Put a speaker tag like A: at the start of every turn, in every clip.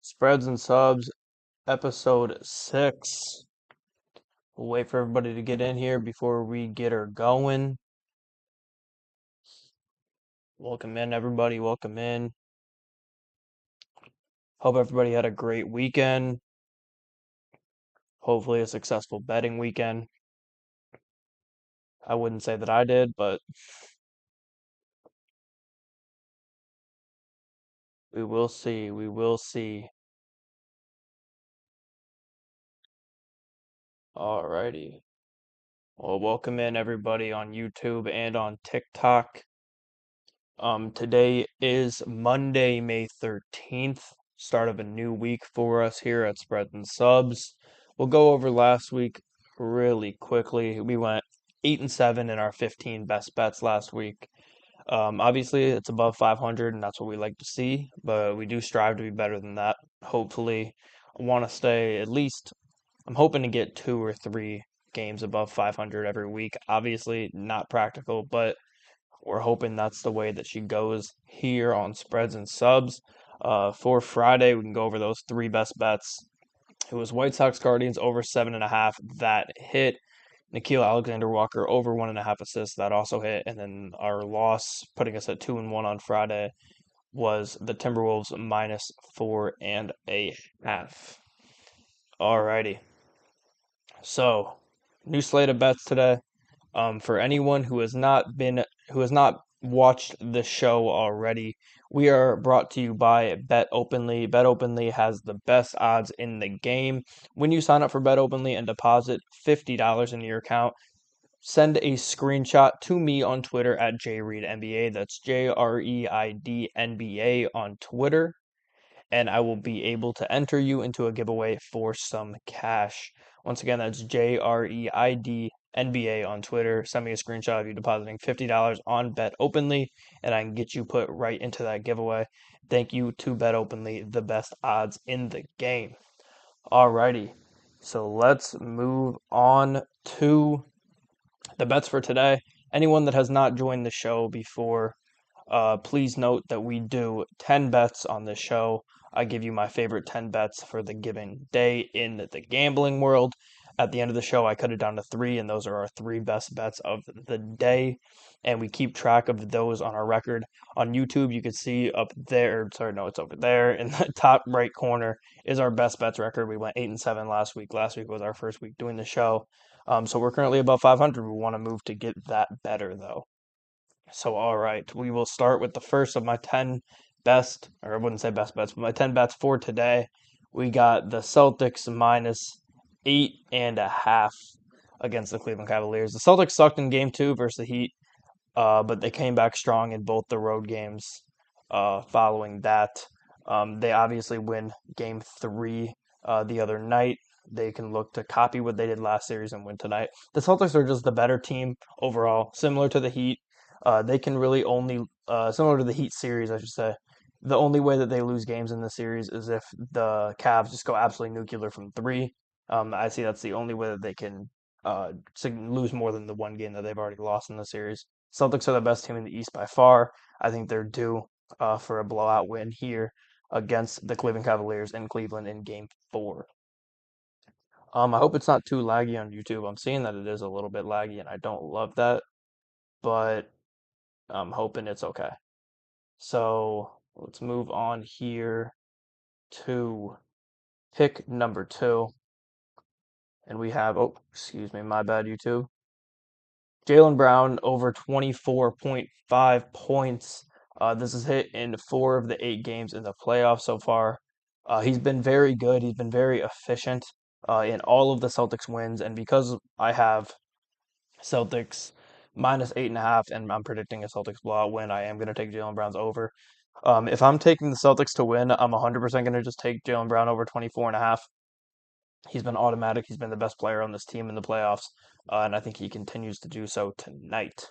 A: Spreads and Subs, episode 6. We'll wait for everybody to get in here before we get her going. Welcome in, everybody. Welcome in. Hope everybody had a great weekend. Hopefully, a successful betting weekend. I wouldn't say that I did, but we will see. We will see. Alrighty. Well, welcome in, everybody, on YouTube and on TikTok. Today is Monday, May 13th, start of a new week for us here at Spreads and Subs. We'll go over last week really quickly. We went 8-7 in our 15 best bets last week. Obviously, it's above 500, and that's what we like to see, but we do strive to be better than that. Hopefully, I want to stay at least, I'm hoping to get 2 or 3 games above 500 every week. Obviously, not practical, but we're hoping that's the way that she goes here on Spreads and Subs. For Friday, we can go over those 3 best bets. It was White Sox Guardians over 7.5. That hit. Nikhil Alexander Walker over 1.5 assists. That also hit. And then our loss, putting us at 2-1 on Friday, was the Timberwolves minus 4.5. Alrighty. So, new slate of bets today. For anyone who has not watched the show already, we are brought to you by Bet Openly. Bet Openly has the best odds in the game. When you sign up for Bet Openly and deposit $50 into your account, send a screenshot to me on Twitter at JReedNBA. That's JREIDNBA on Twitter, and I will be able to enter you into a giveaway for some cash. Once again, that's JREIDNBA on Twitter. Send me a screenshot of you depositing $50 on Bet Openly, and I can get you put right into that giveaway. Thank you to Bet Openly, the best odds in the game. Alrighty, so let's move on to the bets for today. Anyone that has not joined the show before, please note that we do 10 bets on this show. I give you my favorite 10 bets for the given day in the gambling world. At the end of the show, I cut it down to 3, and those are our 3 best bets of the day. And we keep track of those on our record. On YouTube, you can see up there, sorry, no, it's over there in the top right corner is our best bets record. We went 8-7 last week. Last week was our first week doing the show. So we're currently above 500. We want to move to get that better, though. So, all right, we will start with the first of my 10 best, or I wouldn't say best bets, but my 10 bets for today. We got the Celtics minus 8.5 against the Cleveland Cavaliers. The Celtics sucked in game 2 versus the Heat, but they came back strong in both the road games following that. They obviously win game 3 the other night. They can look to copy what they did last series and win tonight. The Celtics are just the better team overall, similar to the Heat. They can really only, similar to the Heat series, I should say, the only way that they lose games in the series is if the Cavs just go absolutely nuclear from 3. I see that's the only way that they can lose more than the one game that they've already lost in the series. Celtics are the best team in the East by far. I think they're due for a blowout win here against the Cleveland Cavaliers in Cleveland in Game 4. I hope it's not too laggy on YouTube. I'm seeing that it is a little bit laggy, and I don't love that, but I'm hoping it's okay. So let's move on here to pick number 2. And we have, oh, excuse me, my bad, YouTube. Jaylen Brown over 24.5 points. This is hit in 4 of the 8 games in the playoffs so far. He's been very good. He's been very efficient in all of the Celtics wins. And because I have Celtics minus 8.5, and I'm predicting a Celtics blowout win, I am going to take Jaylen Brown's over. If I'm taking the Celtics to win, I'm 100% going to just take Jaylen Brown over 24.5. He's been automatic. He's been the best player on this team in the playoffs, and I think he continues to do so tonight.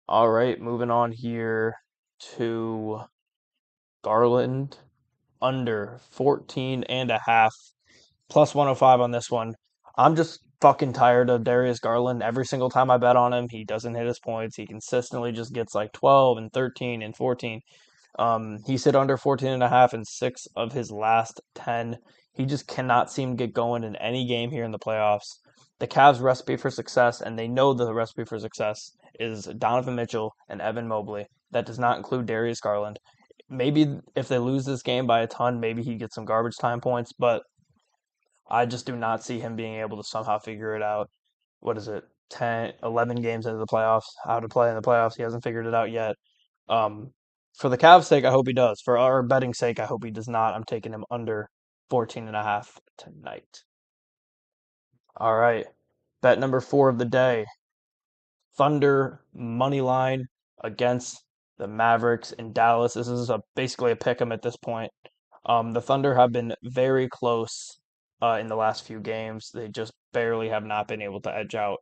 A: All right, moving on here to Garland under 14.5, plus 105 on this one. I'm just fucking tired of Darius Garland. Every single time I bet on him, he doesn't hit his points. He consistently just gets like 12 and 13 and 14. He's hit under 14.5 in 6 of his last 10. He just cannot seem to get going in any game here in the playoffs. The Cavs' recipe for success, and they know the recipe for success, is Donovan Mitchell and Evan Mobley. That does not include Darius Garland. Maybe if they lose this game by a ton, maybe he gets some garbage time points, but I just do not see him being able to somehow figure it out. What is it? 10, 11 games into the playoffs, how to play in the playoffs. He hasn't figured it out yet. Um, for the Cavs' sake, I hope he does. For our betting sake, I hope he does not. I'm taking him under 14.5 tonight. All right. Bet number 4 of the day. Thunder money line against the Mavericks in Dallas. This is basically a pick 'em at this point. The Thunder have been very close in the last few games. They just barely have not been able to edge out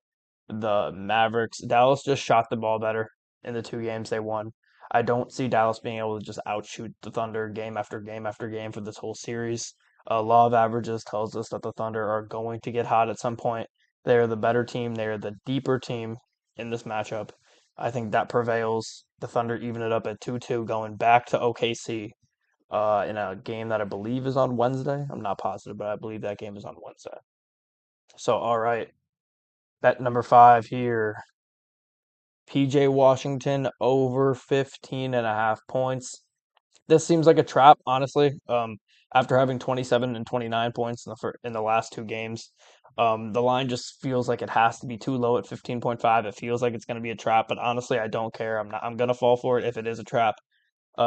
A: the Mavericks. Dallas just shot the ball better in the 2 games they won. I don't see Dallas being able to just outshoot the Thunder game after game after game for this whole series. Law of averages tells us that the Thunder are going to get hot at some point. They are the better team. They are the deeper team in this matchup. I think that prevails. The Thunder even it up at 2-2 going back to OKC in a game that I believe is on Wednesday. I'm not positive, but I believe that game is on Wednesday. So, all right. Bet number 5 here. PJ Washington over 15.5 points. This seems like a trap, honestly. After having 27 and 29 points in the last 2 games, the line just feels like it has to be too low at 15.5. It feels like it's going to be a trap, but honestly, I don't care. I'm gonna fall for it if it is a trap.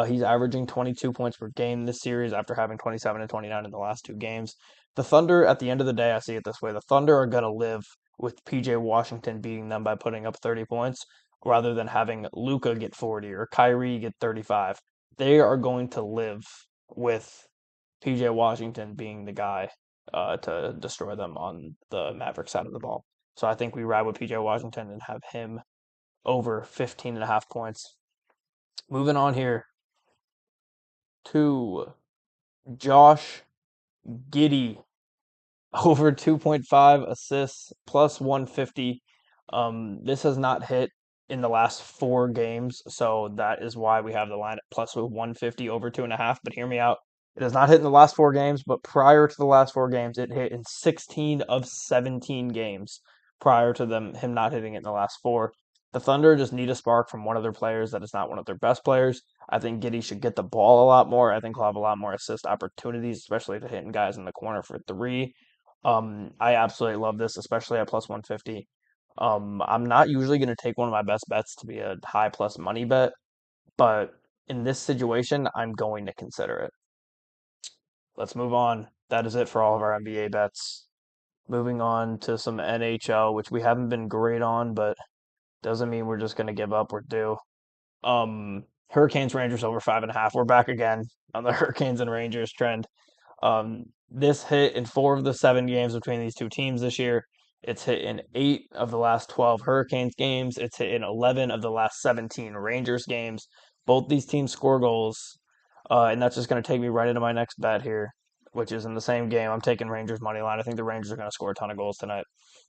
A: He's averaging 22 points per game this series after having 27 and 29 in the last 2 games. The Thunder, at the end of the day, I see it this way. The Thunder are going to live with PJ Washington beating them by putting up 30 points rather than having Luka get 40 or Kyrie get 35. They are going to live with PJ Washington being the guy to destroy them on the Maverick side of the ball. So I think we ride with PJ Washington and have him over 15.5 points. Moving on here to Josh Giddey over 2.5 assists plus 150. This has not hit in the last 4 games, so that is why we have the line at plus 150 over 2.5. But hear me out. It has not hit in the last 4 games, but prior to the last 4 games, it hit in 16 of 17 games prior to him not hitting it in the last 4. The Thunder just need a spark from one of their players that is not one of their best players. I think Giddey should get the ball a lot more. I think he'll have a lot more assist opportunities, especially if hitting guys in the corner for 3. I absolutely love this, especially at plus 150. I'm not usually going to take one of my best bets to be a high plus money bet, but in this situation, I'm going to consider it. Let's move on. That is it for all of our NBA bets. Moving on to some NHL, which we haven't been great on, but doesn't mean we're just going to give up. We're due. Hurricanes Rangers over 5.5. We're back again on the Hurricanes and Rangers trend. This hit in 4 of the 7 games between these two teams this year. It's hit in 8 of the last 12 Hurricanes games. It's hit in 11 of the last 17 Rangers games. Both these teams score goals, and that's just going to take me right into my next bet here, which is in the same game. I'm taking Rangers money line. I think the Rangers are going to score a ton of goals tonight.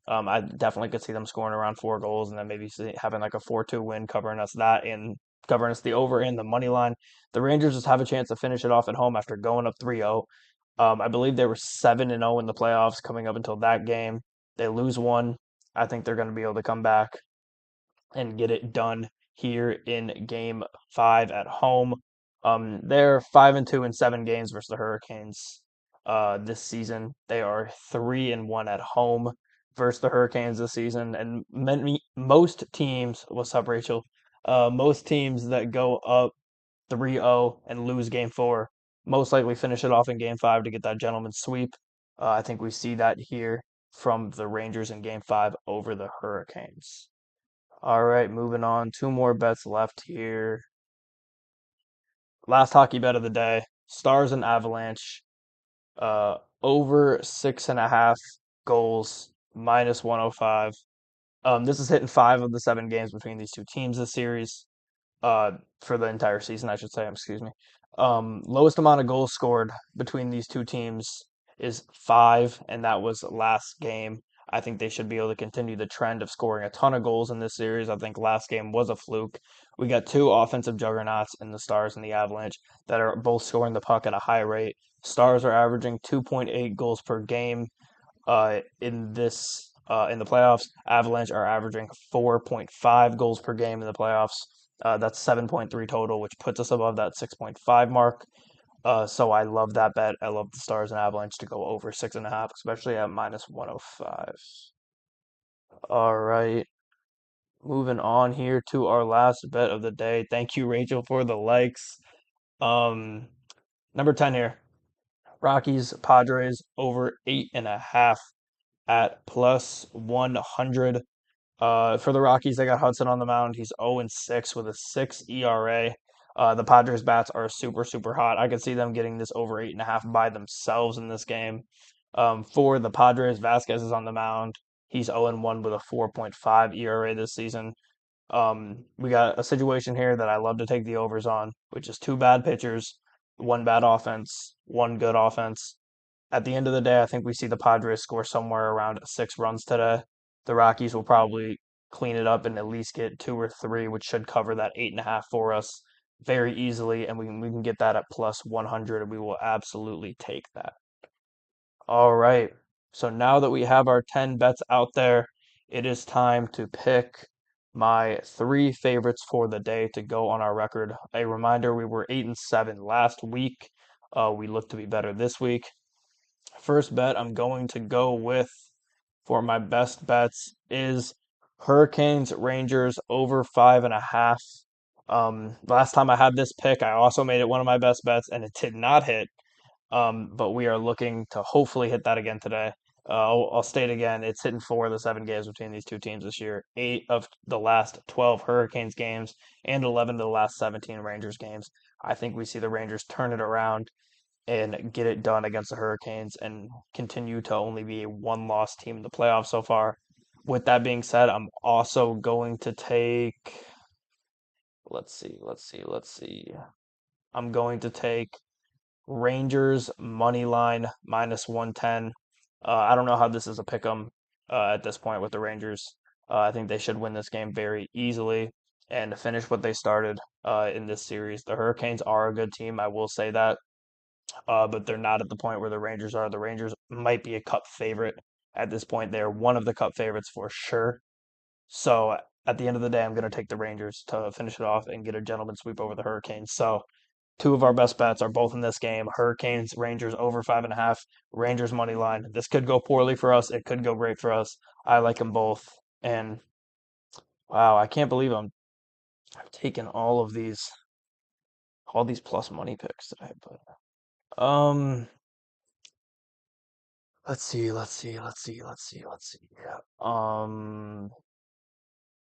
A: I definitely could see them scoring around 4 goals, and then maybe having like a 4-2 win, covering us that and covering us the over and the money line. The Rangers just have a chance to finish it off at home after going up 3-0. I believe they were 7-0 in the playoffs coming up until that game. They lose one. I think they're going to be able to come back and get it done here in Game 5 at home. They're 5-2 in 7 games versus the Hurricanes this season. They are 3-1 at home versus the Hurricanes this season. And most teams, what's up, Rachel? Most teams that go up 3-0 and lose Game 4 most likely finish it off in Game 5 to get that gentleman's sweep. I think we see that here from the Rangers in Game 5 over the Hurricanes. All right, moving on. 2 more bets left here. Last hockey bet of the day: Stars and Avalanche. Over 6.5 goals, minus 105. This is hitting 5 of the 7 games between these two teams this series. For the entire season, I should say. Excuse me. Lowest amount of goals scored between these two teams is 5, and that was last game. I think they should be able to continue the trend of scoring a ton of goals in this series. I think last game was a fluke. We got two offensive juggernauts in the Stars and the Avalanche that are both scoring the puck at a high rate. Stars are averaging 2.8 goals per game in the playoffs. Avalanche are averaging 4.5 goals per game in the playoffs. That's 7.3 total, which puts us above that 6.5 mark. So I love that bet. I love the Stars and Avalanche to go over 6.5, especially at minus 105. All right, moving on here to our last bet of the day. Thank you, Rachel, for the likes. Um, Number 10 here. Rockies, Padres over 8.5 at plus 100. For the Rockies, they got Hudson on the mound. He's 0-6 with a 6 ERA. The Padres bats are super, super hot. I could see them getting this over 8.5 by themselves in this game. For the Padres, Vasquez is on the mound. He's 0-1 with a 4.5 ERA this season. We got a situation here that I love to take the overs on, which is two bad pitchers, one bad offense, one good offense. At the end of the day, I think we see the Padres score somewhere around 6 runs today. The Rockies will probably clean it up and at least get two or three, which should cover that 8.5 for us very easily, and we can get that at plus 100, and we will absolutely take that. All right. So now that we have our 10 bets out there, it is time to pick my three favorites for the day to go on our record. A reminder, we were 8-7 last week. We look to be better this week. First bet I'm going to go with for my best bets is Hurricanes Rangers over 5.5. Last time I had this pick, I also made it one of my best bets, and it did not hit. But we are looking to hopefully hit that again today. I'll state again, it's hitting 4 of the 7 games between these two teams this year. 8 of the last 12 Hurricanes games and 11 of the last 17 Rangers games. I think we see the Rangers turn it around and get it done against the Hurricanes and continue to only be a one-loss team in the playoffs so far. With that being said, I'm also going to take. Let's see. I'm going to take Rangers money line minus 110. I don't know how this is a pick 'em at this point with the Rangers. I think they should win this game very easily and finish what they started in this series. The Hurricanes are a good team, I will say that, but they're not at the point where the Rangers are. The Rangers might be a cup favorite at this point. They're one of the cup favorites for sure. So at the end of the day, I'm going to take the Rangers to finish it off and get a gentleman sweep over the Hurricanes. So two of our best bets are both in this game. Hurricanes, Rangers over 5.5, Rangers money line. This could go poorly for us. It could go great for us. I like them both. And wow, I can't believe I've taken all these plus money picks that I put. Um, let's see. Yeah.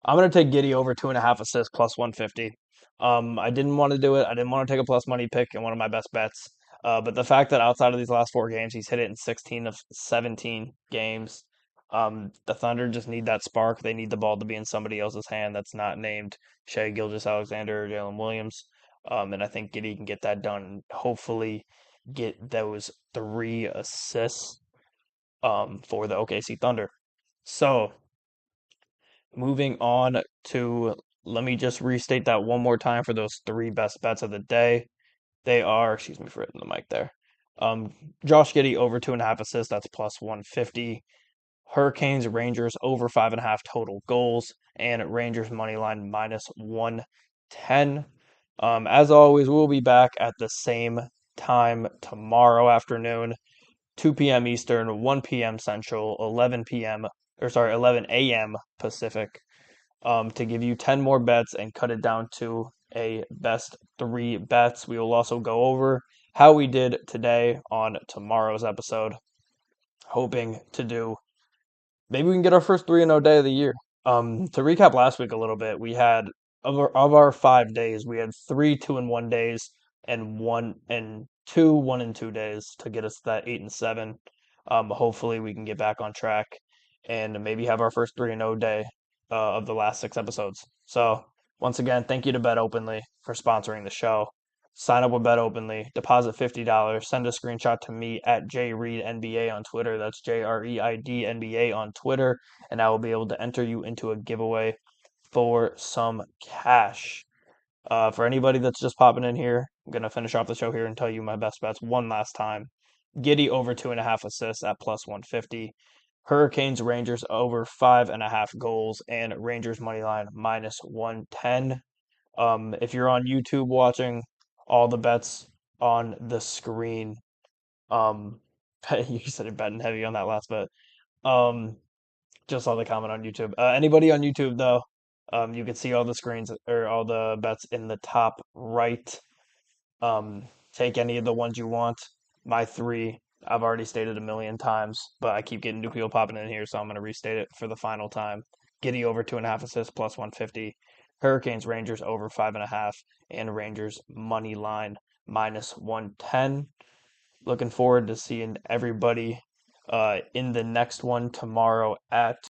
A: I'm gonna take Giddey over 2.5 assists plus 150. I didn't want to do it. I didn't want to take a plus money pick in one of my best bets. But the fact that outside of these last 4 games, he's hit it in 16 of 17 games. The Thunder just need that spark. They need the ball to be in somebody else's hand that's not named Shea Gilgeous-Alexander or Jalen Williams. And I think Giddey can get that done and hopefully get those 3 assists for the OKC Thunder. So moving on to, let me just restate that one more time for those three best bets of the day. They are, excuse me for hitting the mic there. Um, Josh Giddey over 2.5 assists, that's plus 150. Hurricanes, Rangers over 5.5 total goals, and Rangers money line minus 110. As always, we'll be back at the same time tomorrow afternoon, 2 p.m. Eastern, 1 p.m. Central, 11 a.m. Pacific, to give you 10 more bets and cut it down to a best three bets. We will also go over how we did today on tomorrow's episode, hoping to do maybe we can get our first 3-0 day of the year. To recap last week a little bit, we had of our 5 days, we had three 2-1 days and two 1-2 days to get us to that 8-7. Hopefully we can get back on track and maybe have our first 3-0 day of the last 6 episodes. So once again, thank you to Bet Openly for sponsoring the show. Sign up with Bet Openly, deposit $50, send a screenshot to me at JReedNBA on Twitter. That's JREIDNBA on Twitter, and I will be able to enter you into a giveaway for some cash. For anybody that's just popping in here, I'm gonna finish off the show here and tell you my best bets one last time. Giddey over 2.5 assists at plus 150. Hurricanes Rangers over 5.5 goals, and Rangers money line minus 110. If you're on YouTube watching, all the bets on the screen. Um, you said it betting heavy on that last bet. Um, just saw the comment on YouTube. Anybody on YouTube though, you can see all the screens or all the bets in the top right. Take any of the ones you want. My three, I've already stated a million times, but I keep getting new people popping in here, so I'm going to restate it for the final time. Giddey over 2.5 assists plus 150. Hurricanes Rangers over 5.5, and Rangers money line minus 110. Looking forward to seeing everybody in the next one tomorrow at